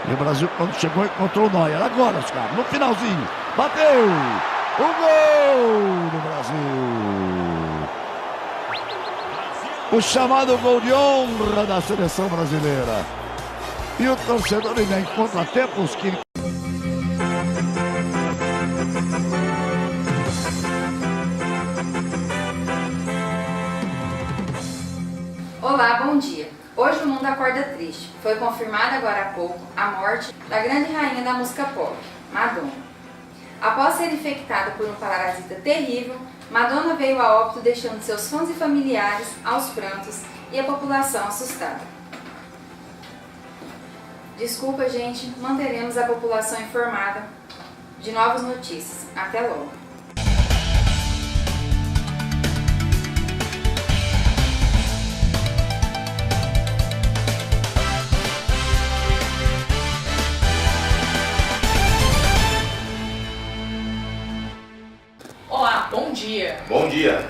E o Brasil, quando chegou, encontrou o Neuer. Agora, os caras, no finalzinho. Bateu! O gol do Brasil! O chamado gol de honra da seleção brasileira. E o torcedor ainda encontra tempos que... Olá, bom dia. Hoje o mundo acorda triste. Foi confirmada agora há pouco a morte da grande rainha da música pop, Madonna. Após ser infectada por um parasita terrível, Madonna veio a óbito deixando seus fãs e familiares aos prantos e a população assustada. Desculpa, gente, manteremos a população informada de novas notícias. Até logo. Olá, bom dia! Bom dia!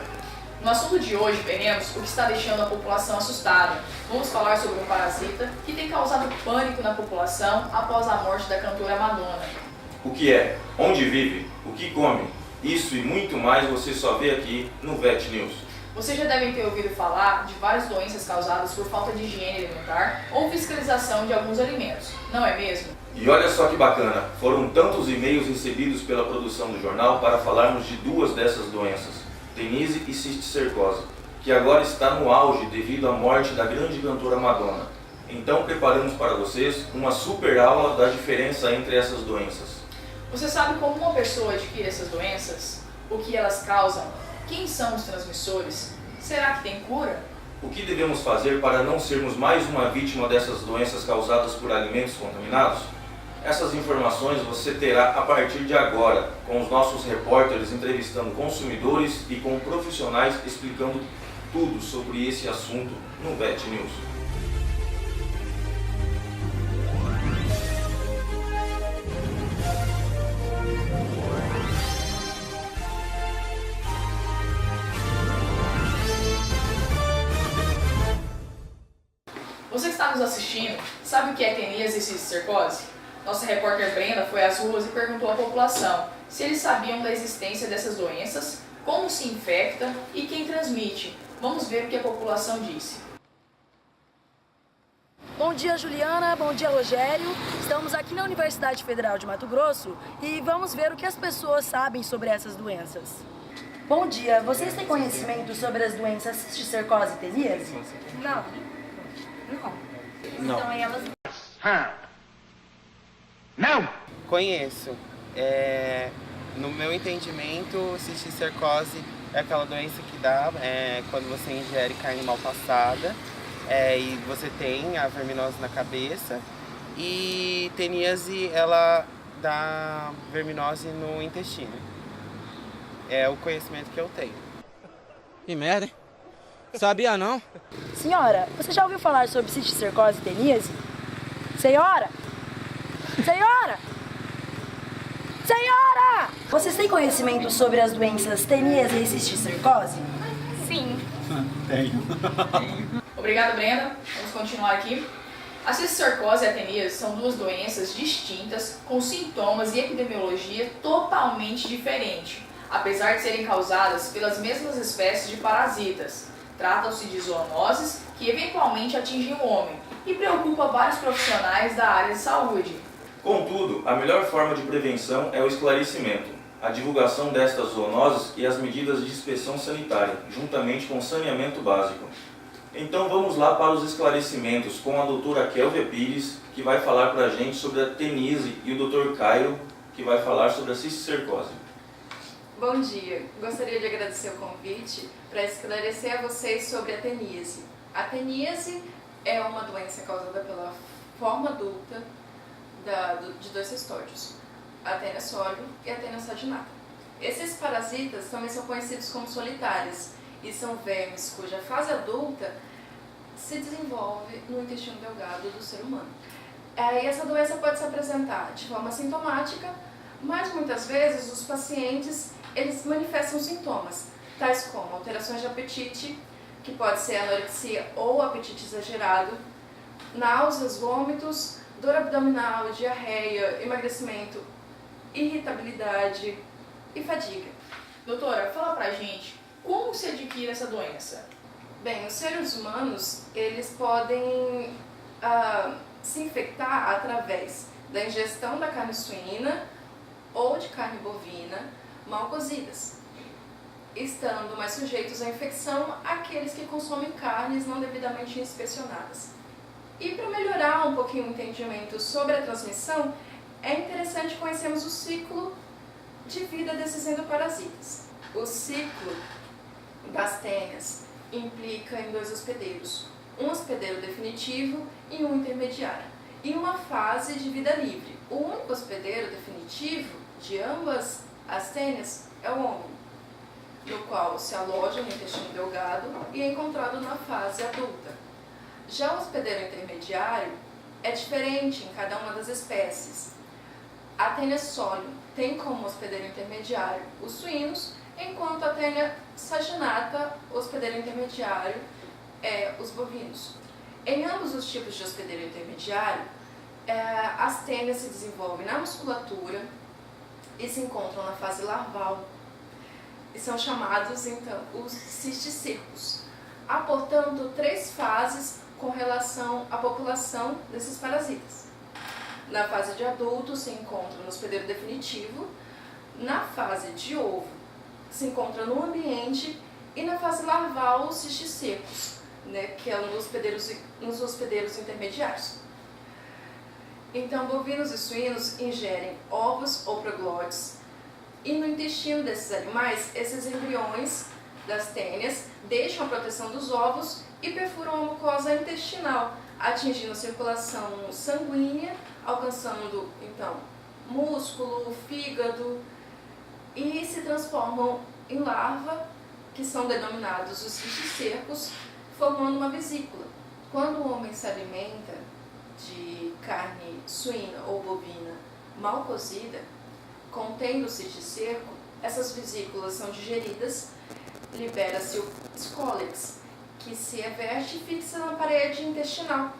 No assunto de hoje veremos o que está deixando a população assustada. Vamos falar sobre um parasita que tem causado pânico na população após a morte da cantora Madonna. O que é? Onde vive? O que come? Isso e muito mais você só vê aqui no Vet News. Vocês já devem ter ouvido falar de várias doenças causadas por falta de higiene alimentar ou fiscalização de alguns alimentos, não é mesmo? E olha só que bacana, foram tantos e-mails recebidos pela produção do jornal para falarmos de duas dessas doenças, tenise e cisticercose, que agora está no auge devido à morte da grande cantora Madonna. Então preparamos para vocês uma super aula da diferença entre essas doenças. Você sabe como uma pessoa adquire essas doenças? O que elas causam? Quem são os transmissores? Será que tem cura? O que devemos fazer para não sermos mais uma vítima dessas doenças causadas por alimentos contaminados? Essas informações você terá a partir de agora, com os nossos repórteres entrevistando consumidores e com profissionais explicando tudo sobre esse assunto no Vet News. Você que está nos assistindo, sabe o que é tenise e cisticercose? Nossa repórter Brenda foi às ruas e perguntou à população se eles sabiam da existência dessas doenças, como se infecta e quem transmite. Vamos ver o que a população disse. Bom dia, Juliana. Bom dia, Rogério. Estamos aqui na Universidade Federal de Mato Grosso e vamos ver o que as pessoas sabem sobre essas doenças. Bom dia. Vocês têm conhecimento sobre as doenças cisticercose e teníase? Não. Não. Então elas... Não! Conheço. No meu entendimento, cisticercose é aquela doença que dá quando você ingere carne mal passada e você tem a verminose na cabeça. E teníase, ela dá verminose no intestino. É o conhecimento que eu tenho. Que merda, hein? Sabia não? Senhora, você já ouviu falar sobre cisticercose e teníase? Senhora! Senhora! Senhora! Vocês têm conhecimento sobre as doenças teníase e cisticercose? Sim. Obrigada, Brenda. Vamos continuar aqui. A cisticercose e a teníase são duas doenças distintas, com sintomas e epidemiologia totalmente diferentes, apesar de serem causadas pelas mesmas espécies de parasitas. Tratam-se de zoonoses que eventualmente atingem o homem e preocupa vários profissionais da área de saúde. Contudo, a melhor forma de prevenção é o esclarecimento, a divulgação destas zoonoses e as medidas de inspeção sanitária, juntamente com saneamento básico. Então vamos lá para os esclarecimentos com a doutora Kélvia Pires, que vai falar para a gente sobre a tenise, e o doutor Cairo, que vai falar sobre a cisticercose. Bom dia, gostaria de agradecer o convite para esclarecer a vocês sobre a teníase. A teníase é uma doença causada pela forma adulta de dois cestódios, a Taenia solium e a Taenia saginata. Esses parasitas também são conhecidos como solitários e são vermes cuja fase adulta se desenvolve no intestino delgado do ser humano. E essa doença pode se apresentar de forma sintomática, mas muitas vezes os pacientes eles manifestam sintomas, tais como alterações de apetite, que pode ser anorexia ou apetite exagerado, náuseas, vômitos, dor abdominal, diarreia, emagrecimento, irritabilidade e fadiga. Doutora, fala pra gente como se adquire essa doença. Bem, os seres humanos, eles podem se infectar através da ingestão da carne suína ou de carne bovina mal cozidas, estando mais sujeitos à infecção aqueles que consomem carnes não devidamente inspecionadas. E para melhorar um pouquinho o entendimento sobre a transmissão, é interessante conhecermos o ciclo de vida desses endoparasitas. O ciclo das tênias implica em 2 hospedeiros, um hospedeiro definitivo e um intermediário, e uma fase de vida livre. O único hospedeiro definitivo de ambas as tênias é o homem, no qual se aloja no intestino delgado e é encontrado na fase adulta. Já o hospedeiro intermediário é diferente em cada uma das espécies. A tênia solium tem como hospedeiro intermediário os suínos, enquanto a tênia saginata, o hospedeiro intermediário, é os bovinos. Em ambos os tipos de hospedeiro intermediário, as tênias se desenvolvem na musculatura e se encontram na fase larval e são chamados então os cisticírculos. Há, portanto, 3 fases com relação à população desses parasitas. Na fase de adulto se encontra no hospedeiro definitivo, na fase de ovo se encontra no ambiente e na fase larval os cisticírculos, que é nos hospedeiros intermediários. Então, bovinos e suínos ingerem ovos ou proglóides e no intestino desses animais, esses embriões das tênias deixam a proteção dos ovos e perfuram a mucosa intestinal, atingindo a circulação sanguínea, alcançando então músculo, fígado e se transformam em larva, que são denominados os cisticírculos, formando uma vesícula. Quando o homem se alimenta de carne suína ou bovina mal cozida, contendo o cisticírculo, essas vesículas são digeridas, libera-se o escólex, que se reverte e fixa na parede intestinal.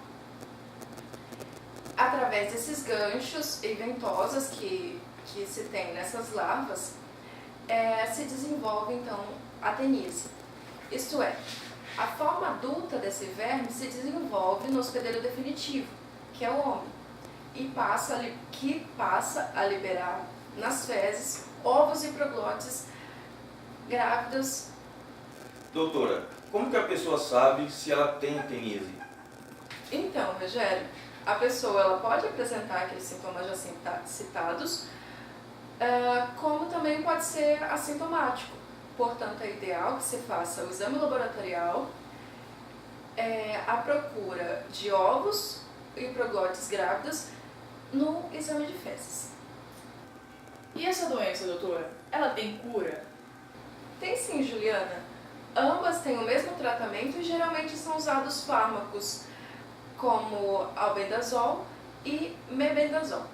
Através desses ganchos e ventosas que se tem nessas larvas, se desenvolve então a teníase. Isto é, a forma adulta desse verme se desenvolve no hospedeiro definitivo, que é o homem, e passa a liberar nas fezes ovos e proglóides grávidas. Doutora, como que a pessoa sabe se ela tem teníase? Então, Rogério, a pessoa ela pode apresentar aqueles sintomas já citados, como também pode ser assintomático. Portanto, é ideal que se faça o exame laboratorial, a procura de ovos e proglóides grávidas no exame de fezes. E essa doença, doutora, ela tem cura? Tem sim, Juliana. Ambas têm o mesmo tratamento e geralmente são usados fármacos como albendazol e mebendazol.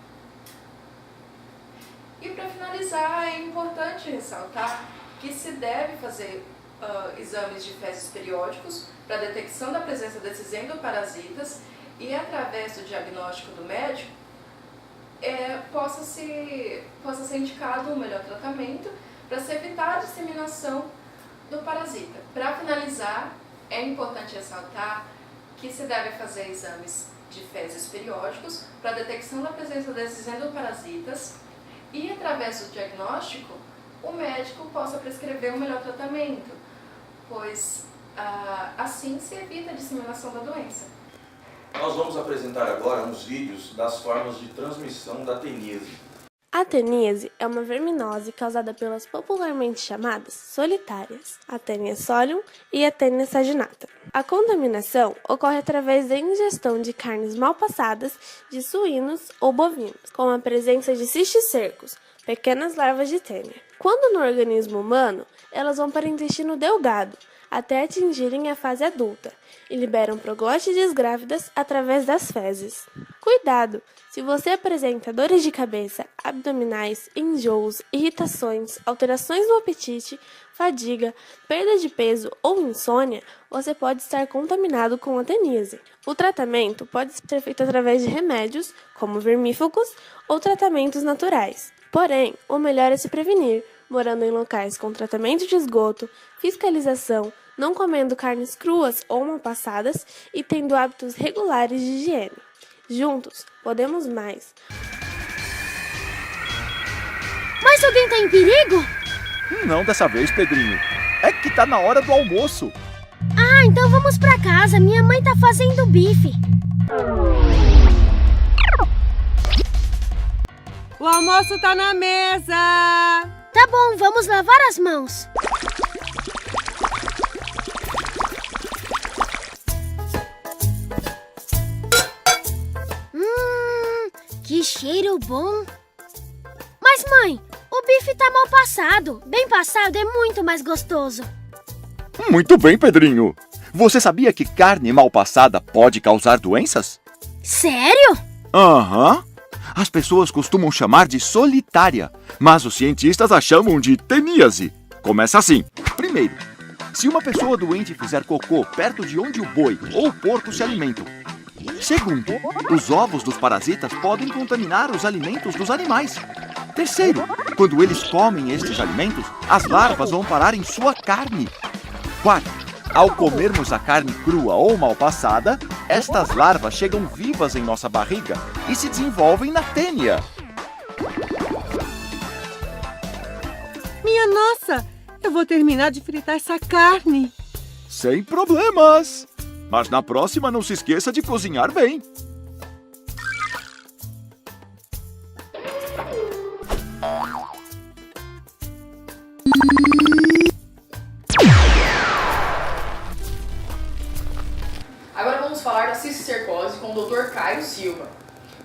E para finalizar, é importante ressaltar que se deve fazer exames de fezes periódicos para a detecção da presença desses endoparasitas e através do diagnóstico do médico possa ser indicado um melhor tratamento para se evitar a disseminação do parasita. Para finalizar, é importante ressaltar que se deve fazer exames de fezes periódicos para a detecção da presença desses endoparasitas e através do diagnóstico o médico possa prescrever um melhor tratamento, pois assim se evita a disseminação da doença. Nós vamos apresentar agora uns vídeos das formas de transmissão da teníase. A teníase é uma verminose causada pelas popularmente chamadas solitárias, a Taenia solium e a Taenia saginata. A contaminação ocorre através da ingestão de carnes mal passadas de suínos ou bovinos, com a presença de cisticércos, pequenas larvas de tênia. Quando no organismo humano, elas vão para o intestino delgado, até atingirem a fase adulta, e liberam proglótides grávidas através das fezes. Cuidado! Se você apresenta dores de cabeça, abdominais, enjoos, irritações, alterações no apetite, fadiga, perda de peso ou insônia, você pode estar contaminado com ateníase. O tratamento pode ser feito através de remédios, como vermífugos, ou tratamentos naturais. Porém, o melhor é se prevenir, morando em locais com tratamento de esgoto, fiscalização, não comendo carnes cruas ou mal passadas e tendo hábitos regulares de higiene. Juntos, podemos mais. Mas alguém tá em perigo? Não dessa vez, Pedrinho. É que tá na hora do almoço. Ah, então vamos pra casa. Minha mãe tá fazendo bife. O almoço tá na mesa. Tá bom, vamos lavar as mãos. Que cheiro bom. Mas mãe, o bife tá mal passado. Bem passado é muito mais gostoso. Muito bem, Pedrinho. Você sabia que carne mal passada pode causar doenças? Sério? Aham. As pessoas costumam chamar de solitária, mas os cientistas a chamam de teníase. Começa assim. Primeiro, se uma pessoa doente fizer cocô perto de onde o boi ou o porco se alimentam. Segundo, os ovos dos parasitas podem contaminar os alimentos dos animais. Terceiro, quando eles comem estes alimentos, as larvas vão parar em sua carne. Quarto, ao comermos a carne crua ou mal passada, estas larvas chegam vivas em nossa barriga e se desenvolvem na tênia. Minha nossa, eu vou terminar de fritar essa carne. Sem problemas! Mas na próxima não se esqueça de cozinhar bem. Agora vamos falar da cisticercose com o Dr. Caio Silva.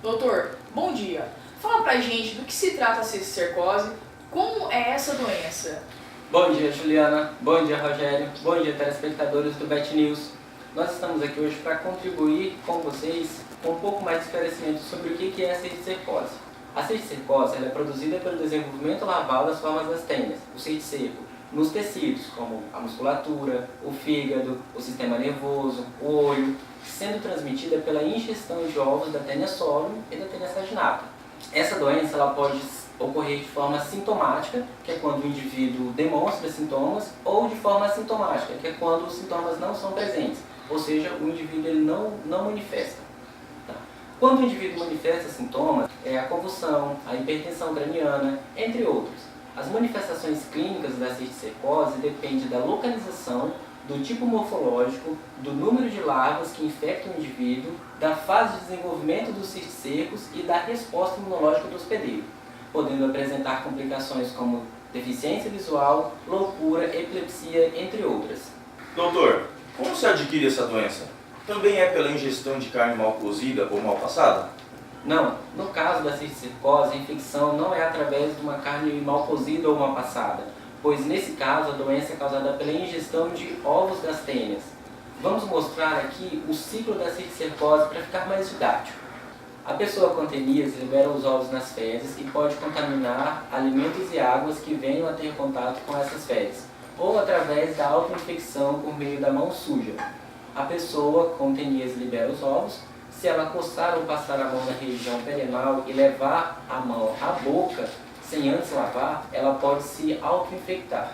Doutor, bom dia. Fala pra gente do que se trata a cisticercose, como é essa doença? Bom dia, Juliana. Bom dia, Rogério. Bom dia, telespectadores do Bet News. Nós estamos aqui hoje para contribuir com vocês com um pouco mais de esclarecimento sobre o que é a cisticercose. A cisticercose é produzida pelo desenvolvimento larval das formas das tênias, o cisticerco, nos tecidos, como a musculatura, o fígado, o sistema nervoso, o olho, sendo transmitida pela ingestão de ovos da tênia solium e da tênia saginata. Essa doença ela pode ocorrer de forma sintomática, que é quando o indivíduo demonstra sintomas, ou de forma assintomática, que é quando os sintomas não são presentes, ou seja, o indivíduo ele não manifesta. Tá? Quando o indivíduo manifesta sintomas, é a convulsão, a hipertensão craniana, entre outros. As manifestações clínicas da cisticercose dependem da localização, do tipo morfológico, do número de larvas que infectam o indivíduo, da fase de desenvolvimento dos cisticercos e da resposta imunológica do hospedeiro, podendo apresentar complicações como deficiência visual, loucura, epilepsia, entre outras. Doutor, como se adquire essa doença? Também é pela ingestão de carne mal cozida ou mal passada? Não, no caso da cisticercose, a infecção não é através de uma carne mal cozida ou mal passada, pois nesse caso a doença é causada pela ingestão de ovos das tênias. Vamos mostrar aqui o ciclo da cisticercose para ficar mais didático. A pessoa com teníase libera os ovos nas fezes e pode contaminar alimentos e águas que venham a ter contato com essas fezes, ou através da autoinfecção por meio da mão suja. A pessoa com teníase libera os ovos. Se ela coçar ou passar a mão na região perianal e levar a mão à boca, sem antes lavar, ela pode se auto-infectar.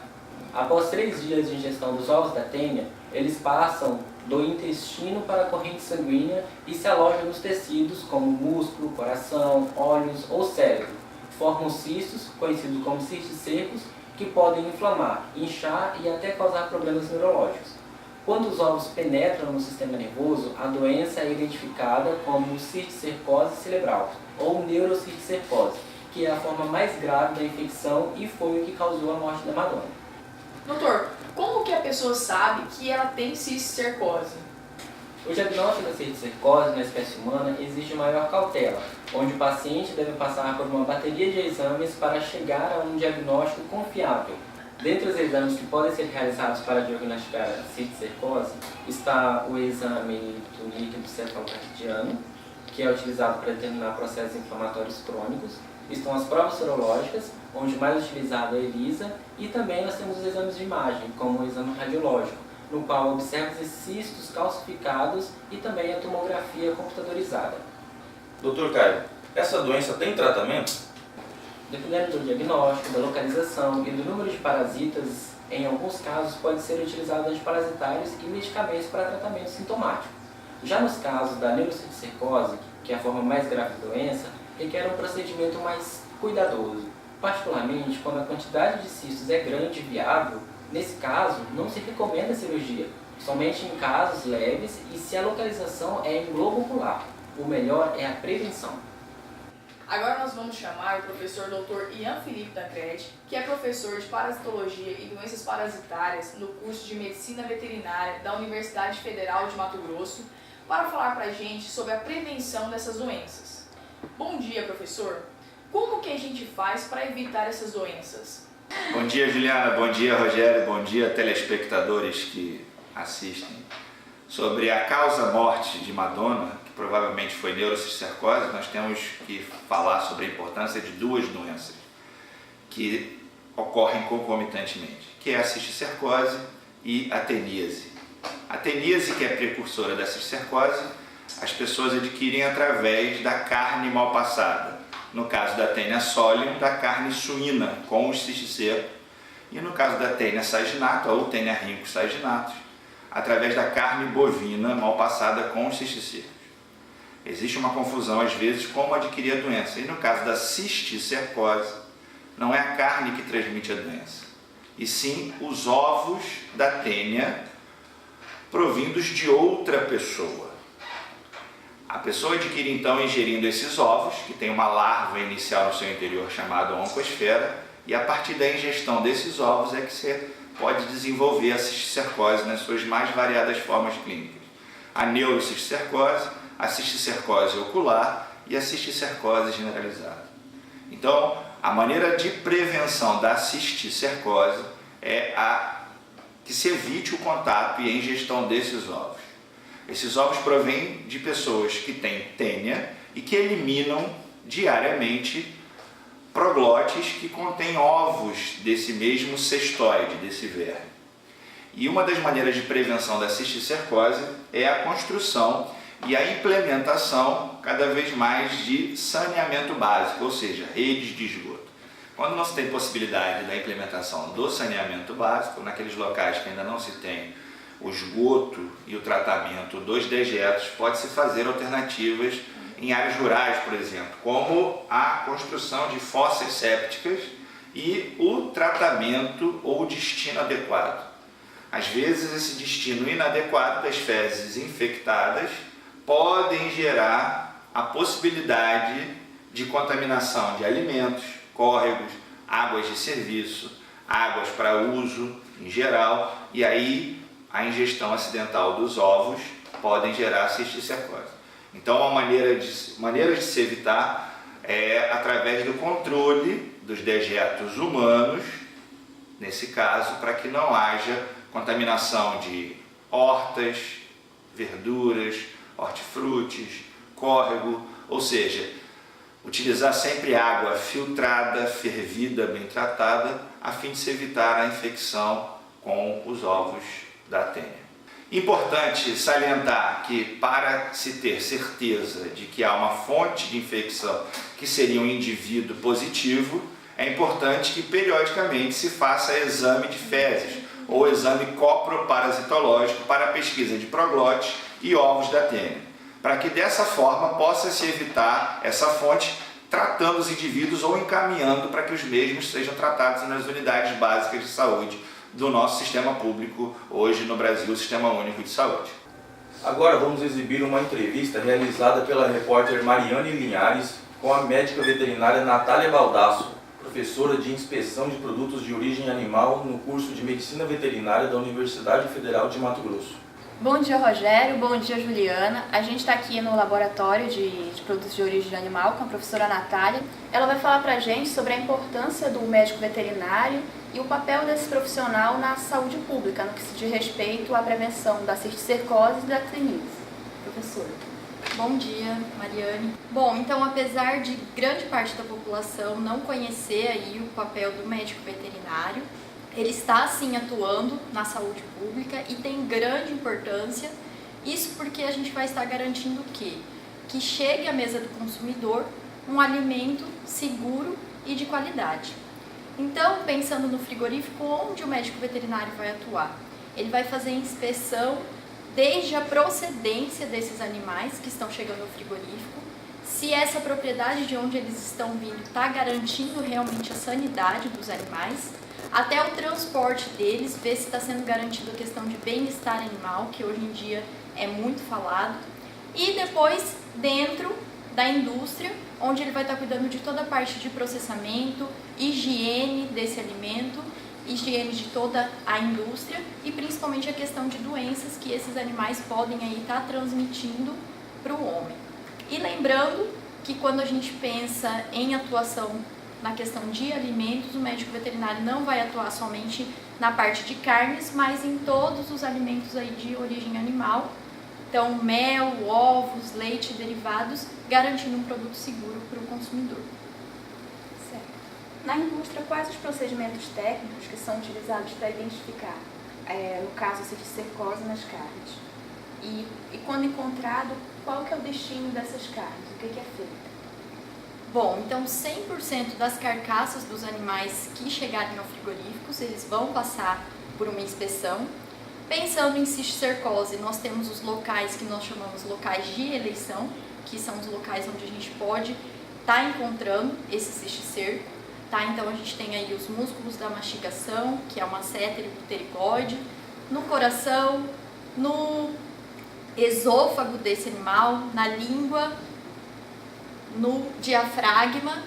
Após 3 dias de ingestão dos ovos da tênia, eles passam do intestino para a corrente sanguínea e se alojam nos tecidos como músculo, coração, olhos ou cérebro. Formam cistos, conhecidos como cisticercos, que podem inflamar, inchar e até causar problemas neurológicos. Quando os ovos penetram no sistema nervoso, a doença é identificada como cisticercose cerebral ou neurocisticercose, que é a forma mais grave da infecção e foi o que causou a morte da Madonna. Doutor, como que a pessoa sabe que ela tem cisticercose? O diagnóstico da cisticercose na espécie humana exige maior cautela, onde o paciente deve passar por uma bateria de exames para chegar a um diagnóstico confiável. Dentre os exames que podem ser realizados para diagnosticar a cisticercose está o exame do líquido cefalocardiano, que é utilizado para determinar processos inflamatórios crônicos. Estão as provas sorológicas, onde o mais utilizado é a ELISA, e também nós temos os exames de imagem, como o exame radiológico, no qual observa os cistos calcificados e também a tomografia computadorizada. Dr. Caio, essa doença tem tratamento? Dependendo do diagnóstico, da localização e do número de parasitas, em alguns casos pode ser utilizado antiparasitários e medicamentos para tratamento sintomático. Já nos casos da neurocisticercose, que é a forma mais grave da doença, requer um procedimento mais cuidadoso, particularmente quando a quantidade de cistos é grande e viável. Nesse caso, não se recomenda cirurgia, somente em casos leves e se a localização é em globo ocular. O melhor é a prevenção. Agora nós vamos chamar o professor Dr. Ian Felipe Tancredi, que é professor de parasitologia e doenças parasitárias no curso de Medicina Veterinária da Universidade Federal de Mato Grosso, para falar para a gente sobre a prevenção dessas doenças. Bom dia, professor. Como que a gente faz para evitar essas doenças? Bom dia, Juliana. Bom dia, Rogério. Bom dia, telespectadores que assistem. Sobre a causa-morte de Madonna, que provavelmente foi neurocisticercose, nós temos que falar sobre a importância de duas doenças que ocorrem concomitantemente, que é a cisticercose e a teníase. A teníase, que é precursora da cisticercose, as pessoas adquirem através da carne mal passada. No caso da Taenia solium, da carne suína com os cisticercos, e no caso da Taenia saginata ou Taenia rhynchus saginatus, através da carne bovina mal passada com os cisticercos. Existe uma confusão às vezes como adquirir a doença, e no caso da cisticercose, não é a carne que transmite a doença, e sim os ovos da Taenia provindos de outra pessoa. A pessoa adquire então ingerindo esses ovos, que tem uma larva inicial no seu interior chamada oncosfera, e a partir da ingestão desses ovos é que você pode desenvolver a cisticercose nas suas mais variadas formas clínicas. A neurocisticercose, a cisticercose ocular e a cisticercose generalizada. Então, a maneira de prevenção da cisticercose é que se evite o contato e a ingestão desses ovos. Esses ovos provêm de pessoas que têm tênia e que eliminam diariamente proglotes que contêm ovos desse mesmo cestoide, desse verme. E uma das maneiras de prevenção da cisticercose é a construção e a implementação cada vez mais de saneamento básico, ou seja, redes de esgoto. Quando não se tem possibilidade da implementação do saneamento básico, naqueles locais que ainda não se tem o esgoto e o tratamento dos dejetos, pode-se fazer alternativas em áreas rurais, por exemplo, como a construção de fossas sépticas e o tratamento ou destino adequado. Às vezes, esse destino inadequado das fezes infectadas podem gerar a possibilidade de contaminação de alimentos, córregos, águas de serviço, águas para uso em geral, e aí a ingestão acidental dos ovos podem gerar cisticercose. Então, uma maneira de se evitar é através do controle dos dejetos humanos, nesse caso, para que não haja contaminação de hortas, verduras, hortifrutis, córrego, ou seja, utilizar sempre água filtrada, fervida, bem tratada, a fim de se evitar a infecção com os ovos da Taenia. Importante salientar que, para se ter certeza de que há uma fonte de infecção que seria um indivíduo positivo, é importante que periodicamente se faça exame de fezes ou exame coproparasitológico para a pesquisa de proglotes e ovos da Taenia, para que dessa forma possa se evitar essa fonte, tratando os indivíduos ou encaminhando para que os mesmos sejam tratados nas unidades básicas de saúde do nosso sistema público, hoje no Brasil, o Sistema Único de Saúde. Agora vamos exibir uma entrevista realizada pela repórter Mariane Linhares com a médica veterinária Natália Baldasso, professora de inspeção de produtos de origem animal no curso de Medicina Veterinária da Universidade Federal de Mato Grosso. Bom dia, Rogério. Bom dia, Juliana. A gente está aqui no laboratório de produtos de origem animal com a professora Natália. Ela vai falar para a gente sobre a importância do médico veterinário e o papel desse profissional na saúde pública, no que se diz respeito à prevenção da cisticercose e da teníase. Professora. Bom dia, Mariane. Bom, então, apesar de grande parte da população não conhecer aí o papel do médico veterinário, ele está sim atuando na saúde pública e tem grande importância. Isso porque a gente vai estar garantindo o quê? Que chegue à mesa do consumidor um alimento seguro e de qualidade. Então, pensando no frigorífico, onde o médico veterinário vai atuar? Ele vai fazer inspeção desde a procedência desses animais que estão chegando ao frigorífico, se essa propriedade de onde eles estão vindo está garantindo realmente a sanidade dos animais, até o transporte deles, ver se está sendo garantido a questão de bem-estar animal, que hoje em dia é muito falado, e depois dentro da indústria, onde ele vai estar cuidando de toda a parte de processamento, higiene desse alimento, higiene de toda a indústria e principalmente a questão de doenças que esses animais podem aí estar transmitindo para o homem. E lembrando que quando a gente pensa em atuação na questão de alimentos, o médico veterinário não vai atuar somente na parte de carnes, mas em todos os alimentos aí de origem animal. Então, mel, ovos, leite, derivados, garantindo um produto seguro para o consumidor. Certo. Na indústria, quais os procedimentos técnicos que são utilizados para identificar, no caso, a cisticercose nas carnes? E quando encontrado, qual que é o destino dessas carnes? O que é feito? Bom, então 100% das carcaças dos animais que chegarem ao frigorífico, eles vão passar por uma inspeção. Pensando em cisticercose, nós temos os locais que nós chamamos locais de eleição, que são os locais onde a gente pode estar encontrando esse cisticerco. Tá? Então a gente tem aí os músculos da mastigação, que é o masseter e o pterigóide, no coração, no esôfago desse animal, na língua, no diafragma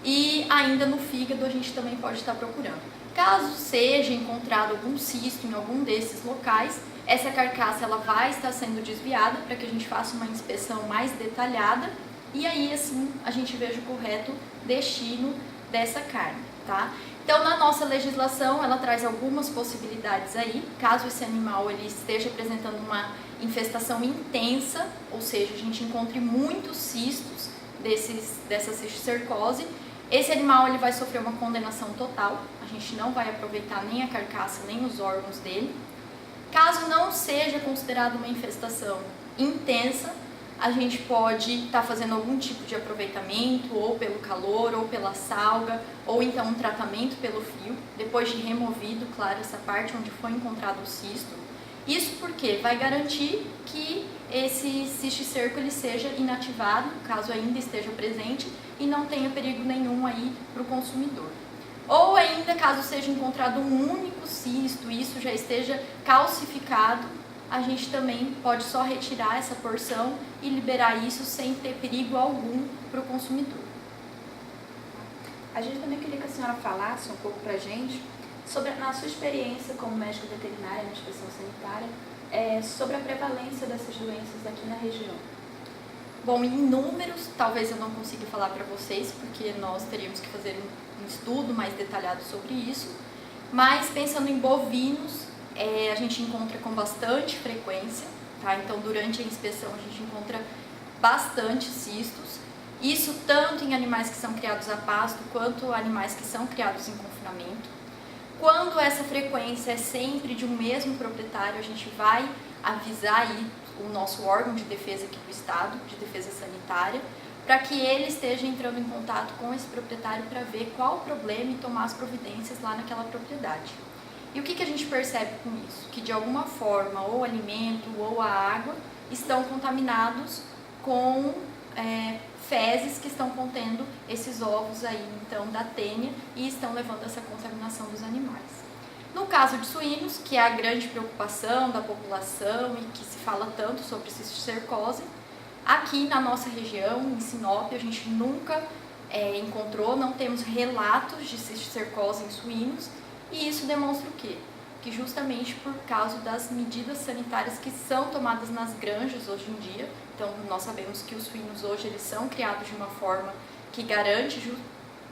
e ainda no fígado a gente também pode estar procurando. Caso seja encontrado algum cisto em algum desses locais, essa carcaça ela vai estar sendo desviada para que a gente faça uma inspeção mais detalhada e aí assim a gente veja o correto destino dessa carne, tá? Então na nossa legislação ela traz algumas possibilidades aí, caso esse animal ele esteja apresentando uma infestação intensa, ou seja, a gente encontre muitos cistos dessa cisticercose, esse animal ele vai sofrer uma condenação total, a gente não vai aproveitar nem a carcaça nem os órgãos dele. Caso não seja considerado uma infestação intensa, a gente pode estar fazendo algum tipo de aproveitamento, ou pelo calor, ou pela salga, ou então um tratamento pelo fio, depois de removido, claro, essa parte onde foi encontrado o cisto. Isso porque vai garantir que esse cisticerco ele seja inativado, caso ainda esteja presente, e não tenha perigo nenhum aí para o consumidor. Ou ainda, caso seja encontrado um único cisto e isso já esteja calcificado, a gente também pode só retirar essa porção e liberar isso sem ter perigo algum para o consumidor. A gente também queria que a senhora falasse um pouco para a gente sobre, na sua experiência como médica veterinária na inspeção sanitária, sobre a prevalência dessas doenças aqui na região. Bom, em números, talvez eu não consiga falar para vocês, porque nós teríamos que fazer um estudo mais detalhado sobre isso, mas pensando em bovinos, a gente encontra com bastante frequência, tá? Então durante a inspeção a gente encontra bastante cistos, isso tanto em animais que são criados a pasto, quanto animais que são criados em confinamento. Quando essa frequência é sempre de um mesmo proprietário, a gente vai avisar aí o nosso órgão de defesa aqui do Estado, de defesa sanitária, para que ele esteja entrando em contato com esse proprietário para ver qual o problema e tomar as providências lá naquela propriedade. E o que a gente percebe com isso? Que de alguma forma, ou o alimento ou a água estão contaminados com fezes que estão contendo esses ovos aí, então, da tênia e estão levando essa contaminação dos animais. No caso de suínos, que é a grande preocupação da população e que se fala tanto sobre cisticercose, aqui na nossa região, em Sinop, a gente nunca encontrou, não temos relatos de cisticercose em suínos, e isso demonstra o quê? Que justamente por causa das medidas sanitárias que são tomadas nas granjas hoje em dia, então nós sabemos que os suínos hoje eles são criados de uma forma que garante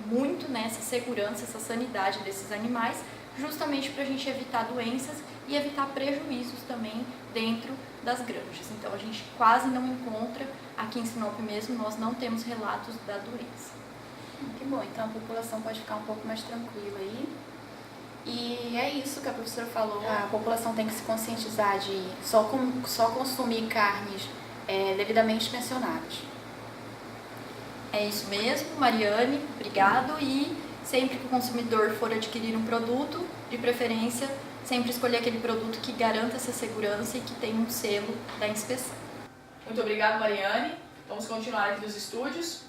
muito essa segurança, essa sanidade desses animais, justamente para a gente evitar doenças e evitar prejuízos também dentro das granjas. Então a gente quase não encontra, aqui em Sinop mesmo, nós não temos relatos da doença. Que bom, então a população pode ficar um pouco mais tranquila aí. E é isso que a professora falou, a população tem que se conscientizar de só consumir carnes devidamente mencionadas. É isso mesmo, Mariane, obrigado. E sempre que o consumidor for adquirir um produto, de preferência, sempre escolher aquele produto que garanta essa segurança e que tem um selo da inspeção. Muito obrigado, Mariane. Vamos continuar aqui dos estúdios.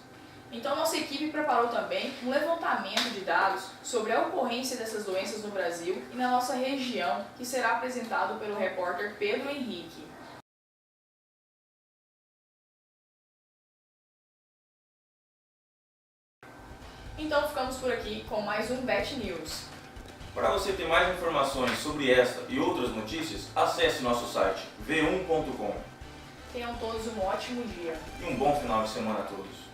Então, nossa equipe preparou também um levantamento de dados sobre a ocorrência dessas doenças no Brasil e na nossa região, que será apresentado pelo repórter Pedro Henrique. Então, ficamos por aqui com mais um Bet News. Para você ter mais informações sobre esta e outras notícias, acesse nosso site v1.com. Tenham todos um ótimo dia. E um bom final de semana a todos.